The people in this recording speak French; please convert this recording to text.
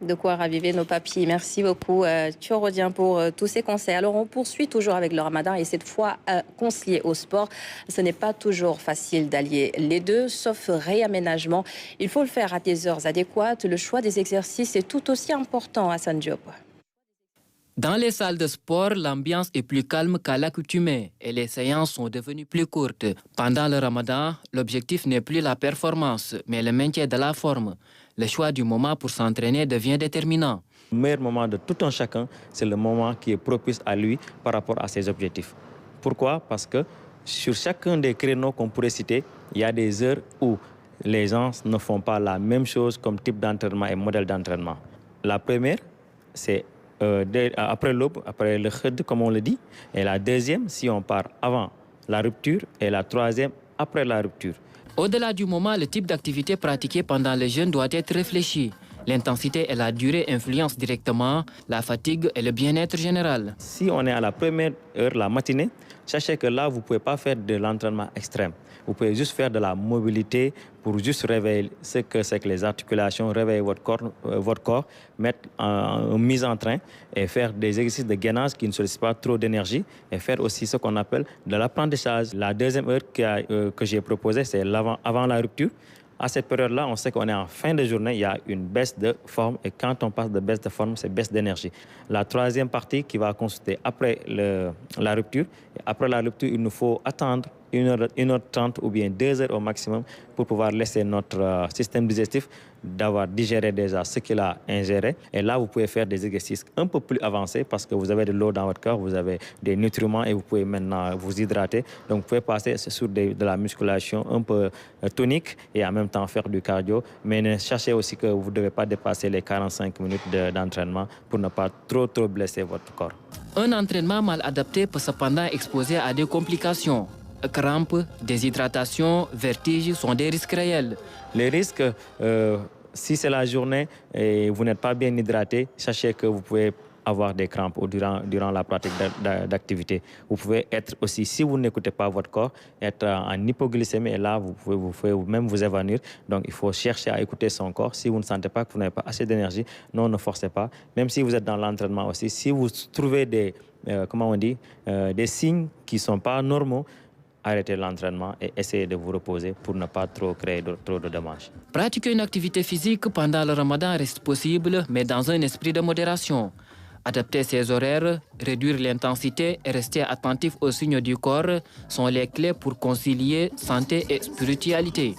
De quoi raviver nos papilles. Merci beaucoup, Thioro pour tous ces conseils. Alors, on poursuit toujours avec le ramadan et cette fois, concilier au sport. Ce n'est pas toujours facile d'allier les deux, sauf réaménagement. Il faut le faire à des heures adéquates. Le choix des exercices est tout aussi important, Hassan Diop. Dans les salles de sport, l'ambiance est plus calme qu'à l'accoutumée et les séances sont devenues plus courtes. Pendant le ramadan, l'objectif n'est plus la performance, mais le maintien de la forme. Le choix du moment pour s'entraîner devient déterminant. Le meilleur moment de tout un chacun, c'est le moment qui est propice à lui par rapport à ses objectifs. Pourquoi? Parce que sur chacun des créneaux qu'on pourrait citer, il y a des heures où les gens ne font pas la même chose comme type d'entraînement et modèle d'entraînement. La première, c'est après l'aube, après le khud, comme on le dit. Et la deuxième, si on part avant la rupture. Et la troisième, après la rupture. Au-delà du moment, le type d'activité pratiquée pendant le jeûne doit être réfléchi. L'intensité et la durée influencent directement la fatigue et le bien-être général. Si on est à la première heure, la matinée, sachez que là, vous ne pouvez pas faire de l'entraînement extrême. Vous pouvez juste faire de la mobilité pour juste réveiller ce que c'est que les articulations, réveiller votre corps, mettre en mise en train et faire des exercices de gainage qui ne sollicitent pas trop d'énergie et faire aussi ce qu'on appelle de l'apprentissage. La deuxième heure que j'ai proposée, c'est avant la rupture. À cette période-là, on sait qu'on est en fin de journée, il y a une baisse de forme et quand on passe de baisse de forme, c'est baisse d'énergie. La troisième partie qui va consister après la rupture. Et après la rupture, il nous faut attendre 1h30 ou bien 2 heures au maximum pour pouvoir laisser notre système digestif d'avoir digéré déjà ce qu'il a ingéré. Et là, vous pouvez faire des exercices un peu plus avancés parce que vous avez de l'eau dans votre corps, vous avez des nutriments et vous pouvez maintenant vous hydrater. Donc, vous pouvez passer sur de la musculation un peu tonique et en même temps faire du cardio. Mais sachez aussi que vous ne devez pas dépasser les 45 minutes d'entraînement pour ne pas trop blesser votre corps. Un entraînement mal adapté peut cependant exposer à des complications. Crampes, déshydratation, vertiges sont des risques réels. Les risques, si c'est la journée et vous n'êtes pas bien hydraté, sachez que vous pouvez avoir des crampes durant la pratique d'activité. Vous pouvez être aussi, si vous n'écoutez pas votre corps, être en hypoglycémie et là, vous pouvez même vous évanouir. Donc, il faut chercher à écouter son corps. Si vous ne sentez pas que vous n'avez pas assez d'énergie, non, ne forcez pas. Même si vous êtes dans l'entraînement aussi, si vous trouvez des signes qui ne sont pas normaux, arrêtez l'entraînement et essayez de vous reposer pour ne pas trop créer trop de dommages. Pratiquer une activité physique pendant le ramadan reste possible, mais dans un esprit de modération. Adapter ses horaires, réduire l'intensité et rester attentif aux signes du corps sont les clés pour concilier santé et spiritualité.